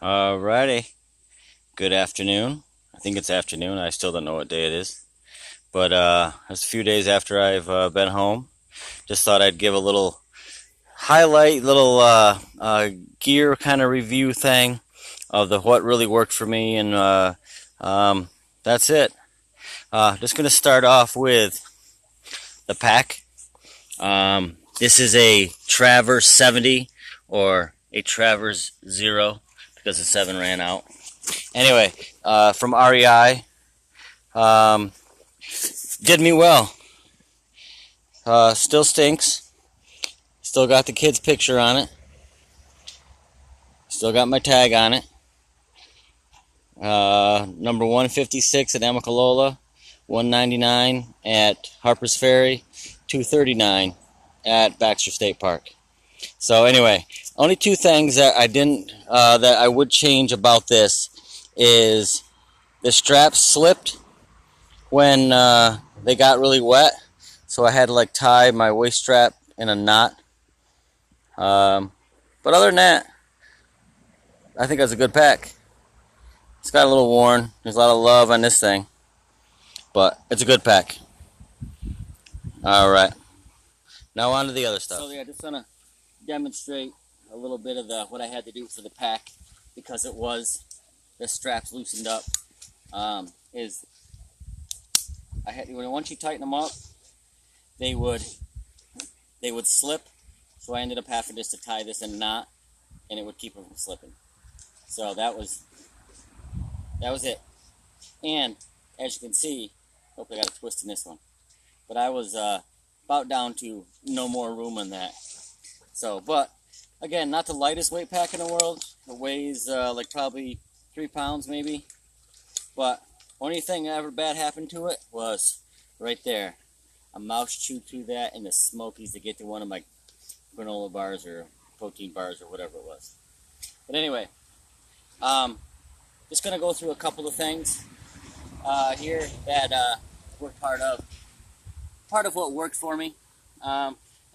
Alrighty. Good afternoon. I think it's afternoon. I still don't know what day it is. But it's a few days after I've been home. Just thought I'd give a little highlight, little gear kind of review thing of the what really worked for me, and um, that's it. Just gonna start off with the pack. This is a Travers 70 or a Travers Zero because the 7 ran out. Anyway, from REI. Um, did me well. Still stinks. Still got the kid's picture on it. Still got my tag on it. Number 156 at Amicalola, 199 at Harper's Ferry, 239 at Baxter State Park. So anyway, only two things that I didn't that I would change about this is the straps slipped when they got really wet, so I had to like tie my waist strap in a knot. But other than that, I think that's a good pack. It's got a little worn. There's a lot of love on this thing, but it's a good pack. All right, now on to the other stuff. So yeah, just gonna demonstrate a little bit of what I had to do for the pack because it was the straps loosened up. Is I had once you tighten them up, they would slip. So I ended up having just to tie this in a knot, and it would keep them from slipping. So that was it. And as you can see, hopefully I got a twist in this one, but I was about down to no more room on that. So, but again, not the lightest weight pack in the world. It weighs like probably 3 pounds maybe. But only thing ever bad happened to it was right there. A mouse chewed through that in the Smokies to get to one of my granola bars or protein bars or whatever it was. But anyway, just going to go through a couple of things here that were part of what worked for me.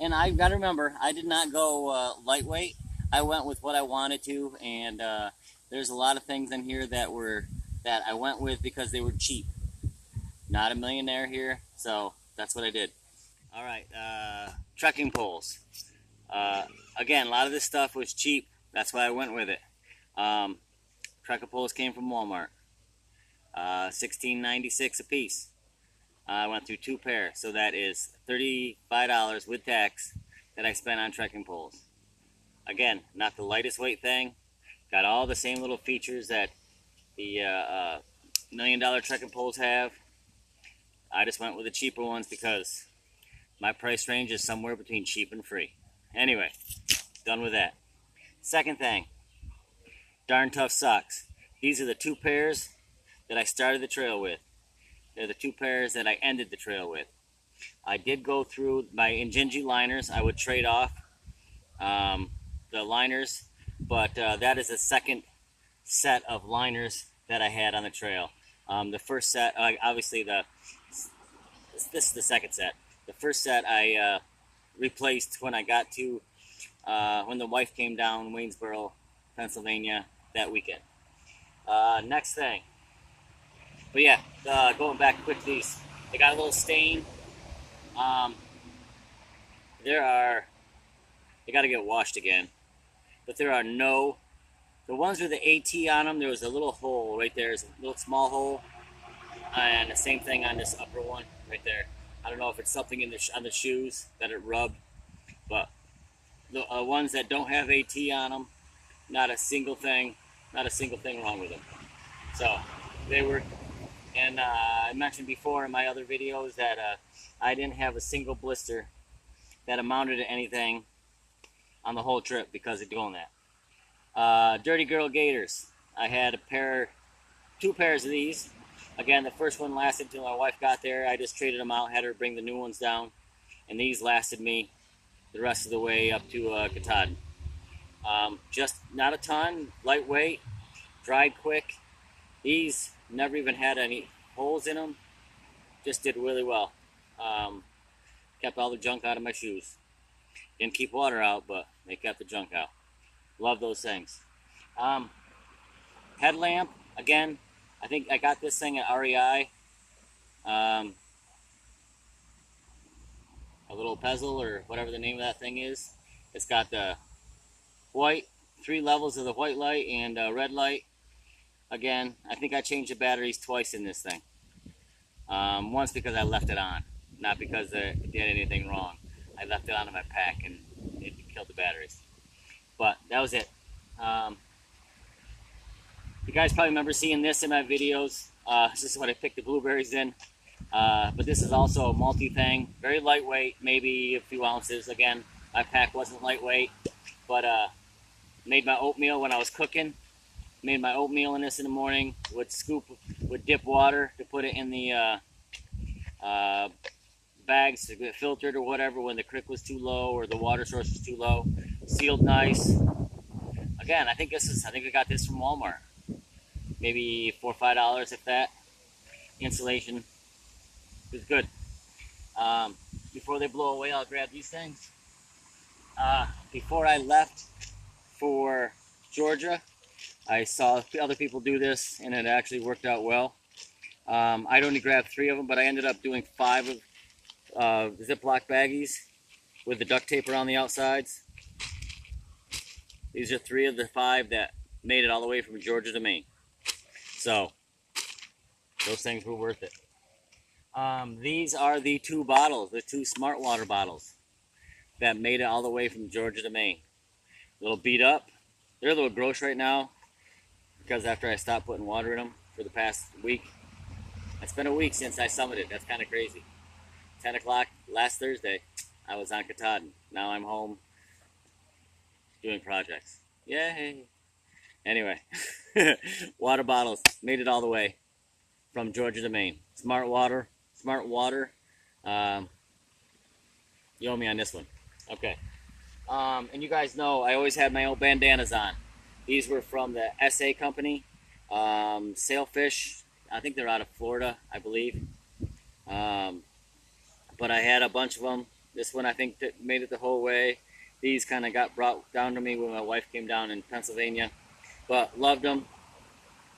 And I got to remember, I did not go lightweight. I went with what I wanted to, and there's a lot of things in here that I went with because they were cheap. Not a millionaire here, so that's what I did. All right, trekking poles. Again, a lot of this stuff was cheap. That's why I went with it. Trekking poles came from Walmart. $16.96 a piece. I went through 2 pairs, so that is $35 with tax that I spent on trekking poles. Again, not the lightest weight thing. Got all the same little features that the $1 million trekking poles have. I just went with the cheaper ones because my price range is somewhere between cheap and free. Anyway, done with that. Second thing, Darn Tough socks. These are the 2 pairs that I started the trail with. They're the 2 pairs that I ended the trail with. I did go through my Injinji liners. I would trade off the liners, but that is the second set of liners that I had on the trail. The first set, obviously, this is the second set. The first set I replaced when I got to when the wife came down Waynesboro, Pennsylvania that weekend. Next thing. But yeah, going back quick, these they got a little stain. They got to get washed again. But there are the ones with the AT on them. There was a little hole right there. There's a little small hole, and the same thing on this upper one right there. I don't know if it's something on the shoes that it rubbed, but the ones that don't have AT on them, not a single thing wrong with them. So they were. And I mentioned before in my other videos that I didn't have a single blister that amounted to anything on the whole trip because of doing that. Dirty Girl Gators. I had 2 pairs of these. Again, the first one lasted until my wife got there. I just traded them out, had her bring the new ones down. And these lasted me the rest of the way up to Katahdin. Just not a ton, lightweight, dried quick. These never even had any holes in them. Just did really well. Kept all the junk out of my shoes. Didn't keep water out, but they kept the junk out. Love those things. Headlamp, again, I think I got this thing at REI. A little Pezzle or whatever the name of that thing is. It's got the white, 3 levels of the white light and red light. Again, I think I changed the batteries twice in this thing. Once because I left it on, not because it did anything wrong. I left it on in my pack and it killed the batteries. But that was it. You guys probably remember seeing this in my videos. This is what I picked the blueberries in. But this is also a multi-thing, very lightweight, maybe a few ounces. Again, my pack wasn't lightweight, but made my oatmeal when I was cooking. Made my oatmeal in this in the morning. Would dip water to put it in the bags to get filtered or whatever when the creek was too low or the water source was too low. Sealed nice. Again, I think I got this from Walmart. Maybe $4 or $5 if that. Insulation is good. Before they blow away, I'll grab these things. Before I left for Georgia, I saw other people do this and it actually worked out well. I'd only grabbed 3 of them, but I ended up doing 5 of Ziploc baggies with the duct tape around the outsides. These are 3 of the 5 that made it all the way from Georgia to Maine. So those things were worth it. These are the 2 bottles, the 2 Smart Water bottles that made it all the way from Georgia to Maine. A little beat up. They're a little gross right now because after I stopped putting water in them for the past week. It's been a week since I summited. That's kind of crazy. 10 o'clock last Thursday, I was on Katahdin. Now I'm home doing projects. Yay! Anyway, water bottles made it all the way from Georgia to Maine. Smart Water. You owe me on this one. Okay. And you guys know I always had my old bandanas on. These were from the SA company. Sailfish. I think they're out of Florida, I believe. But I had a bunch of them. This one I think that made it the whole way. These kind of got brought down to me when my wife came down in Pennsylvania. But loved them.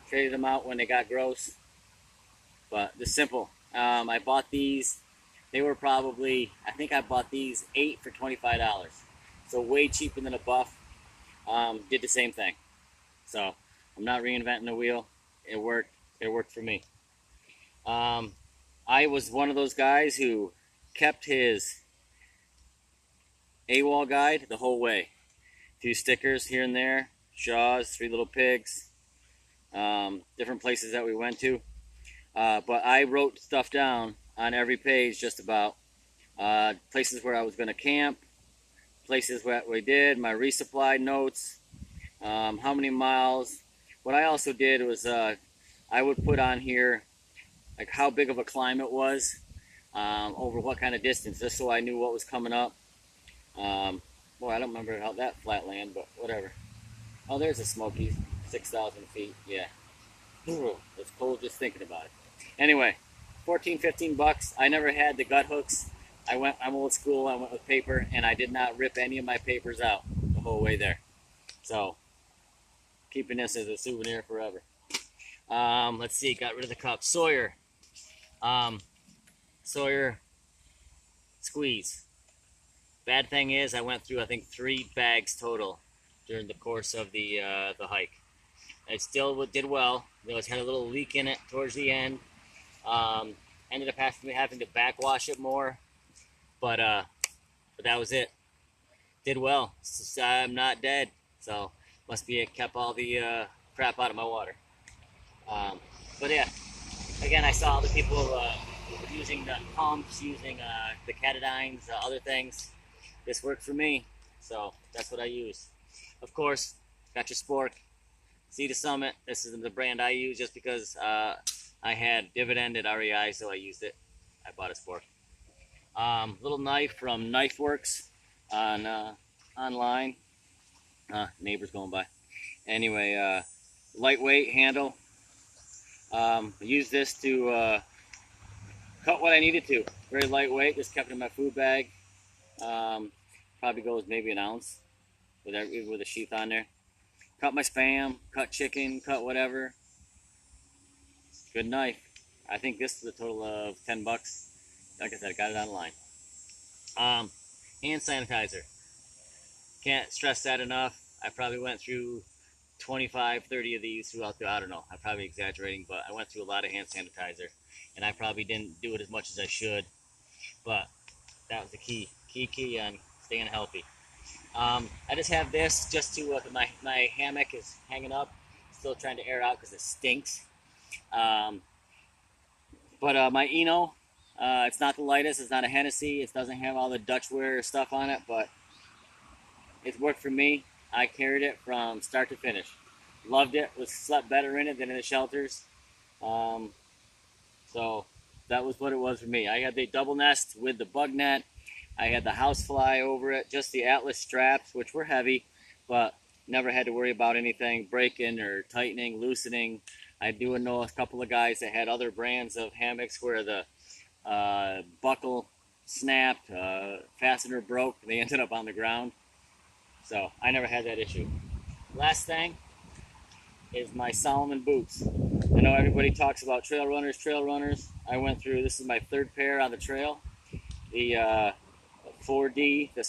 Traded them out when they got gross. But they're simple. I bought these. They were probably, I think I bought these 8 for $25. So way cheaper than a Buff. Did the same thing. So I'm not reinventing the wheel. It worked. It worked for me. I was one of those guys who kept his AWOL guide the whole way. A few stickers here and there. Shaw's, 3 Little Pigs. Different places that we went to. But I wrote stuff down on every page just about. Places where I was going to camp. Places where we did. My resupply notes. How many miles. What I also did was I would put on here like how big of a climb it was. Over what kind of distance. Just so I knew what was coming up. Well, I don't remember how that flatland, but whatever. Oh, there's a Smokies. 6,000 feet. Yeah. It's cold just thinking about it. Anyway, 14, 15 bucks. I never had the gut hooks. I'm old school. I went with paper, and I did not rip any of my papers out the whole way there. So, keeping this as a souvenir forever. Let's see. Got rid of the cup. Sawyer. Sawyer squeeze. Bad thing is, I went through I think 3 bags total during the course of the hike. I still did well. There was had a little leak in it towards the end. Ended up having to backwash it more, but that was it. Did well. I'm not dead, so must be it kept all the crap out of my water. But yeah, again, I saw other people using the pumps, using the Katadyn's, other things. This worked for me, so that's what I use. Of course, got your Spork. Sea to Summit. This is the brand I use just because I had Dividend at REI, so I used it. I bought a Spork. Little knife from KnifeWorks on online. Neighbors going by. Anyway, lightweight handle. Use this to cut what I needed to. Very lightweight. Just kept it in my food bag. Probably goes maybe an ounce with a sheath on there. cut my Spam, cut chicken, cut whatever. Good knife. I think this is a total of 10 bucks. Like I said, I got it online. Hand sanitizer. Can't stress that enough. I probably went through 25, 30 of these throughout the, I don't know, I'm probably exaggerating, but I went through a lot of hand sanitizer, and I probably didn't do it as much as I should, but that was the key on staying healthy. I just have this just to, my hammock is hanging up, still trying to air out because it stinks. But my Eno, it's not the lightest, it's not a Hennessy, it doesn't have all the Dutchware stuff on it, but it's worked for me. I carried it from start to finish. Loved it, slept better in it than in the shelters. So that was what it was for me. I had the double nest with the bug net. I had the housefly over it, just the Atlas straps, which were heavy, but never had to worry about anything breaking or tightening, loosening. I do know a couple of guys that had other brands of hammocks where the buckle snapped, fastener broke, they ended up on the ground. So I never had that issue. Last thing is my Salomon boots. I know everybody talks about trail runners. I went through, this is my third pair on the trail. The 4D, the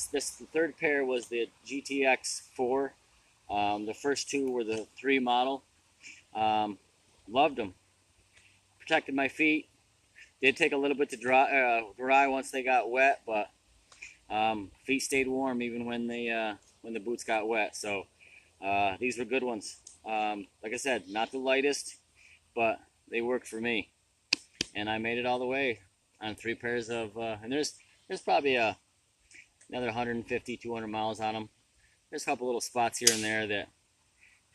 third pair was the GTX 4. The first two were the 3 model. Loved them. Protected my feet. Did take a little bit to dry once they got wet, but feet stayed warm even when the boots got wet. So these were good ones. Like I said, not the lightest, but they worked for me, and I made it all the way on 3 pairs of. And there's probably another 150, 200 miles on them. There's a couple little spots here and there that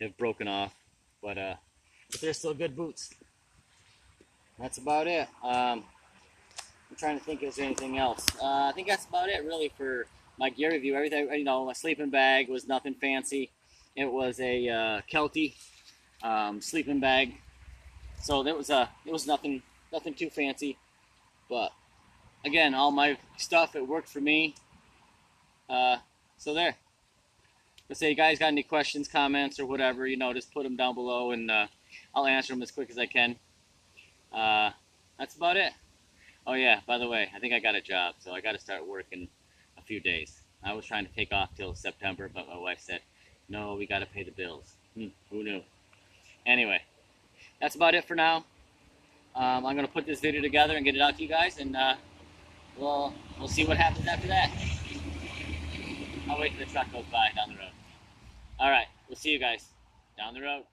have broken off, but they're still good boots. That's about it. I'm trying to think if there's anything else. I think that's about it really for my gear review. Everything, you know, my sleeping bag was nothing fancy. It was a Kelty sleeping bag, so it was nothing too fancy. But again, all my stuff, it worked for me. So there. Let's say you guys got any questions, comments, or whatever, you know, just put them down below, and I'll answer them as quick as I can. That's about it. Oh yeah, by the way, I think I got a job, so I got to start working a few days. I was trying to take off till September, but my wife said, no, we got to pay the bills. Who knew? Anyway, that's about it for now. I'm going to put this video together and get it out to you guys, and we'll see what happens after that. I'll wait till the truck goes by down the road. All right, we'll see you guys down the road.